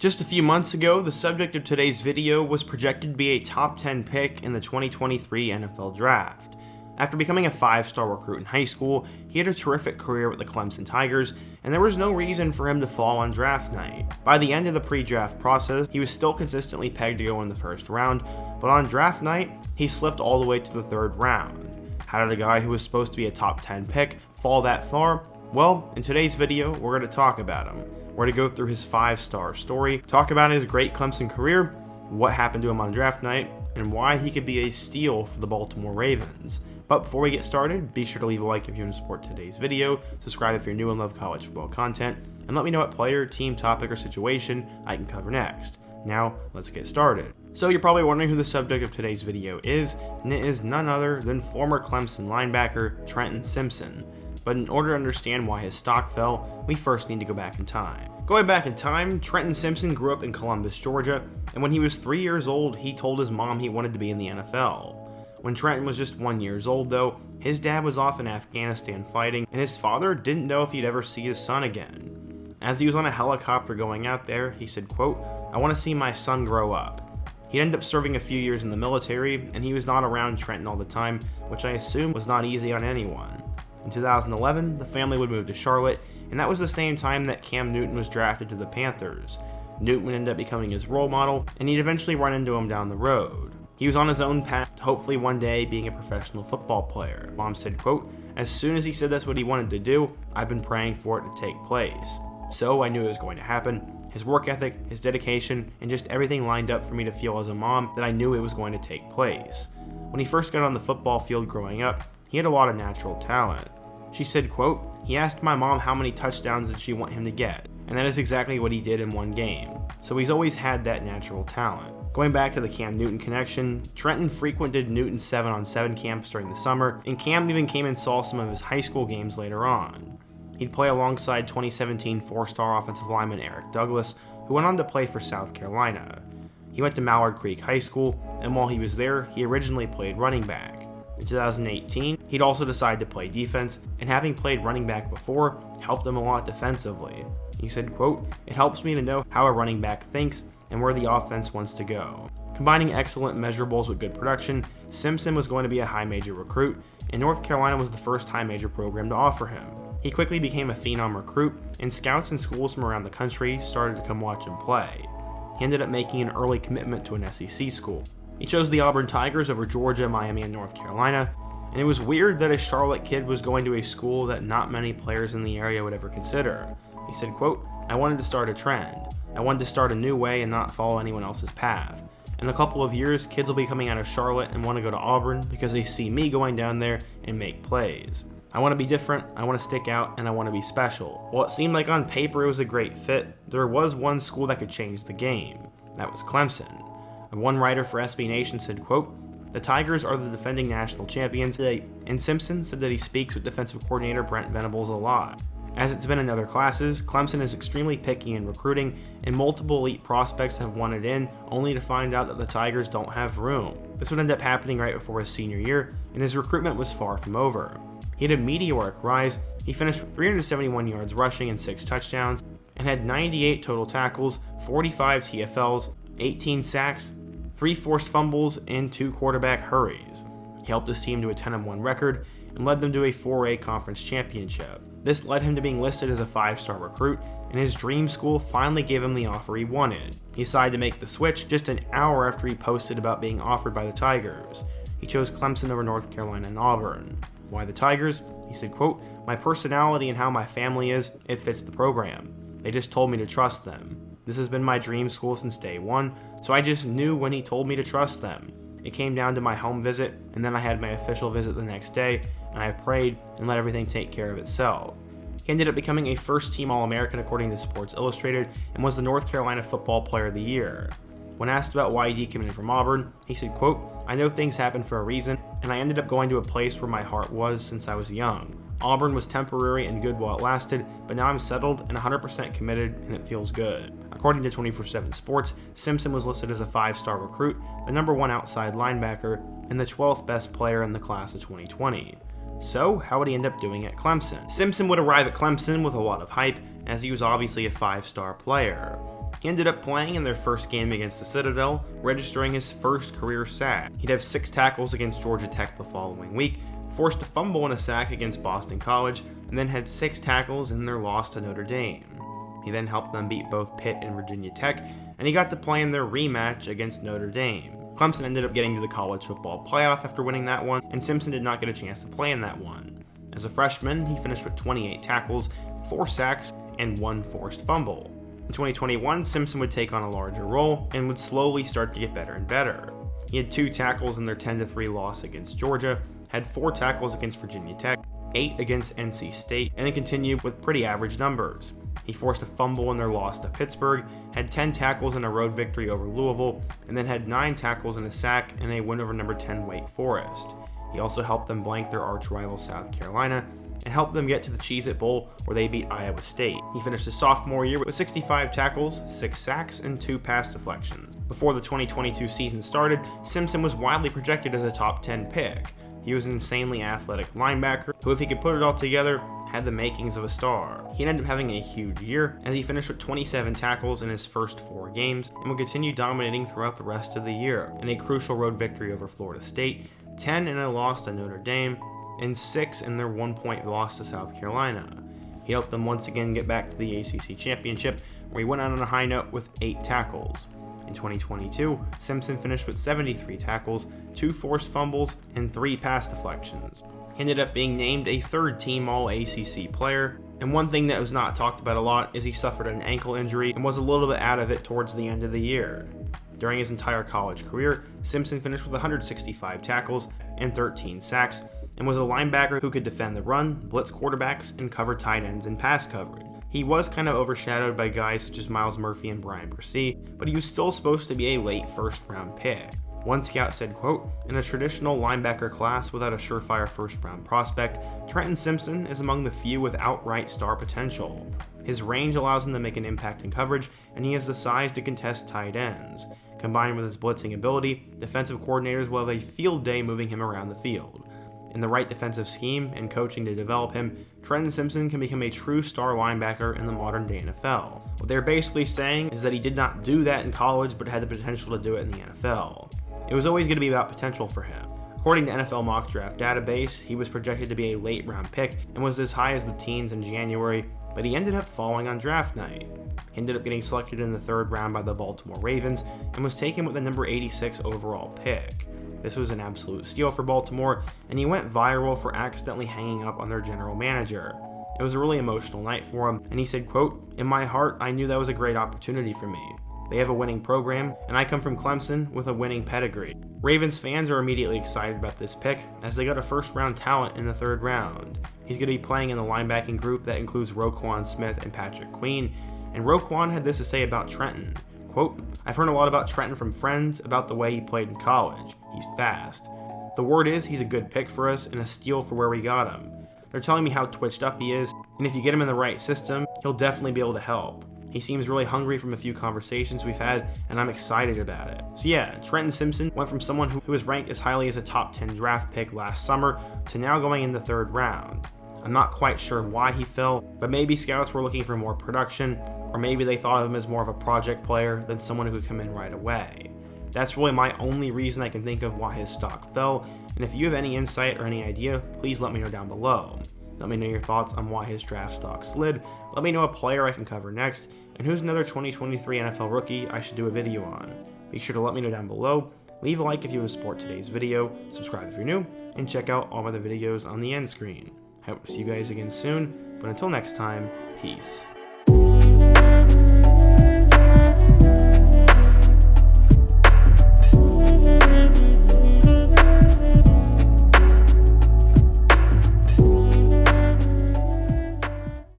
Just a few months ago, the subject of today's video was projected to be a top 10 pick in the 2023 NFL Draft. After becoming a 5-star recruit in high school, he had a terrific career with the Clemson Tigers, and there was no reason for him to fall on draft night. By the end of the pre-draft process, he was still consistently pegged to go in the first round, but on draft night, he slipped all the way to the third round. How did a guy who was supposed to be a top 10 pick fall that far? Well, in today's video, we're going to talk about him. We're going to go through his 5-star story, talk about his great Clemson career, what happened to him on draft night, and why he could be a steal for the Baltimore Ravens. But before we get started, be sure to leave a like if you want to support today's video, subscribe if you're new and love college football content, and let me know what player, team, topic, or situation I can cover next. Now, let's get started. So you're probably wondering who the subject of today's video is, and it is none other than former Clemson linebacker Trenton Simpson. But in order to understand why his stock fell, we first need to go back in time. Going back in time, Trenton Simpson grew up in Columbus, Georgia, and when he was 3 years old, he told his mom he wanted to be in the NFL. When Trenton was just 1 year old though, his dad was off in Afghanistan fighting, and his father didn't know if he'd ever see his son again. As he was on a helicopter going out there, he said, quote, "I want to see my son grow up." He ended up serving a few years in the military, and he was not around Trenton all the time, which I assume was not easy on anyone. In 2011, the family would move to Charlotte, and that was the same time that Cam Newton was drafted to the Panthers. Newton would end up becoming his role model, and he'd eventually run into him down the road. He was on his own path to hopefully one day being a professional football player. Mom said, quote, "As soon as he said that's what he wanted to do, I've been praying for it to take place. So I knew it was going to happen. His work ethic, his dedication, and just everything lined up for me to feel as a mom that I knew it was going to take place." When he first got on the football field growing up, he had a lot of natural talent. She said, quote, "He asked my mom how many touchdowns did she want him to get, and that is exactly what he did in one game. So he's always had that natural talent." Going back to the Cam Newton connection, Trenton frequented Newton's 7-on-7 camps during the summer, and Cam even came and saw some of his high school games later on. He'd play alongside 2017 4-star offensive lineman Eric Douglas, who went on to play for South Carolina. He went to Mallard Creek High School, and while he was there, he originally played running back. In 2018, he'd also decided to play defense, and having played running back before, helped him a lot defensively. He said, quote, "It helps me to know how a running back thinks and where the offense wants to go." Combining excellent measurables with good production, Simpson was going to be a high major recruit, and North Carolina was the first high major program to offer him. He quickly became a phenom recruit, and scouts in schools from around the country started to come watch him play. He ended up making an early commitment to an SEC school. He chose the Auburn Tigers over Georgia, Miami, and North Carolina, and it was weird that a Charlotte kid was going to a school that not many players in the area would ever consider. He said, quote, "I wanted to start a trend. I wanted to start a new way and not follow anyone else's path. In a couple of years, kids will be coming out of Charlotte and want to go to Auburn because they see me going down there and make plays. I want to be different, I want to stick out, and I want to be special." While it seemed like on paper it was a great fit, there was one school that could change the game. That was Clemson. And one writer for SB Nation said, quote, "The Tigers are the defending national champions," and Simpson said that he speaks with defensive coordinator Brent Venables a lot. As it's been in other classes, Clemson is extremely picky in recruiting, and multiple elite prospects have wanted in, only to find out that the Tigers don't have room. This would end up happening right before his senior year, and his recruitment was far from over. He had a meteoric rise. He finished with 371 yards rushing and 6 touchdowns, and had 98 total tackles, 45 TFLs, 18 sacks, 3 forced fumbles, and 2 quarterback hurries. He helped his team to a 10-1 record, and led them to a 4A conference championship. This led him to being listed as a 5-star recruit, and his dream school finally gave him the offer he wanted. He decided to make the switch just an hour after he posted about being offered by the Tigers. He chose Clemson over North Carolina and Auburn. Why the Tigers? He said, quote, "My personality and how my family is, it fits the program. They just told me to trust them. This has been my dream school since day one, so I just knew when he told me to trust them. It came down to my home visit, and then I had my official visit the next day, and I prayed and let everything take care of itself." He ended up becoming a first-team All-American according to Sports Illustrated, and was the North Carolina Football Player of the Year. When asked about why he decommitted from Auburn, he said, quote, "I know things happen for a reason, and I ended up going to a place where my heart was since I was young. Auburn was temporary and good while it lasted, but now I'm settled and 100% committed, and it feels good." According to 24/7 Sports, Simpson was listed as a 5-star recruit, the #1 outside linebacker, and the 12th best player in the class of 2020. So, how would he end up doing at Clemson? Simpson would arrive at Clemson with a lot of hype, as he was obviously a 5-star player. He ended up playing in their first game against the Citadel, registering his first career sack. He'd have 6 tackles against Georgia Tech the following week, forced a fumble and a sack against Boston College, and then had 6 tackles in their loss to Notre Dame. He then helped them beat both Pitt and Virginia Tech, and he got to play in their rematch against Notre Dame. Clemson ended up getting to the college football playoff after winning that one, and Simpson did not get a chance to play in that one. As a freshman, he finished with 28 tackles, 4 sacks, and 1 forced fumble. In 2021, Simpson would take on a larger role and would slowly start to get better and better. He had 2 tackles in their 10-3 loss against Georgia, had 4 tackles against Virginia Tech, 8 against NC State, and then continued with pretty average numbers. He forced a fumble in their loss to Pittsburgh, had 10 tackles in a road victory over Louisville, and then had 9 tackles and a sack in a win over number 10 Wake Forest. He also helped them blank their arch rival South Carolina, and helped them get to the Cheez-It Bowl where they beat Iowa State. He finished his sophomore year with 65 tackles, 6 sacks, and 2 pass deflections. Before the 2022 season started, Simpson was widely projected as a top 10 pick. He was an insanely athletic linebacker who, if he could put it all together, had the makings of a star. He ended up having a huge year as he finished with 27 tackles in his first 4 games and will continue dominating throughout the rest of the year in a crucial road victory over Florida State, 10 in a loss to Notre Dame, and 6 in their 1-point loss to South Carolina. He helped them once again get back to the ACC Championship, where he went out on a high note with 8 tackles. In 2022, Simpson finished with 73 tackles, 2 forced fumbles, and 3 pass deflections. He ended up being named a third-team All-ACC player, and one thing that was not talked about a lot is he suffered an ankle injury and was a little bit out of it towards the end of the year. During his entire college career, Simpson finished with 165 tackles and 13 sacks, and was a linebacker who could defend the run, blitz quarterbacks, and cover tight ends in pass coverage. He was kind of overshadowed by guys such as Miles Murphy and Brian Bresee, but he was still supposed to be a late first-round pick. One scout said, quote, "In a traditional linebacker class without a surefire first-round prospect, Trenton Simpson is among the few with outright star potential. His range allows him to make an impact in coverage, and he has the size to contest tight ends. Combined with his blitzing ability, defensive coordinators will have a field day moving him around the field. In the right defensive scheme and coaching to develop him, Trenton Simpson can become a true star linebacker in the modern-day NFL." What they're basically saying is that he did not do that in college, but had the potential to do it in the NFL. It was always going to be about potential for him. According to NFL Mock Draft Database, he was projected to be a late-round pick and was as high as the teens in January, but he ended up falling on draft night. He ended up getting selected in the 3rd round by the Baltimore Ravens and was taken with the number 86 overall pick. This was an absolute steal for Baltimore, and he went viral for accidentally hanging up on their general manager. It was a really emotional night for him, and he said, quote, "In my heart, I knew that was a great opportunity for me. They have a winning program, and I come from Clemson with a winning pedigree." Ravens fans are immediately excited about this pick, as they got a first-round talent in the 3rd round. He's going to be playing in the linebacking group that includes Roquan Smith and Patrick Queen, and Roquan had this to say about Trenton. Quote, "I've heard a lot about Trenton from friends about the way he played in college. He's fast. The word is he's a good pick for us and a steal for where we got him. They're telling me how twitched up he is, and if you get him in the right system, he'll definitely be able to help. He seems really hungry from a few conversations we've had, and I'm excited about it." So yeah, Trenton Simpson went from someone who was ranked as highly as a top 10 draft pick last summer to now going in the 3rd round. I'm not quite sure why he fell, but maybe scouts were looking for more production, or maybe they thought of him as more of a project player than someone who could come in right away. That's really my only reason I can think of why his stock fell, and if you have any insight or any idea, please let me know down below. Let me know your thoughts on why his draft stock slid, let me know a player I can cover next, and who's another 2023 NFL rookie I should do a video on. Be sure to let me know down below, leave a like if you want to support today's video, subscribe if you're new, and check out all my other videos on the end screen. I hope to see you guys again soon, but until next time, peace.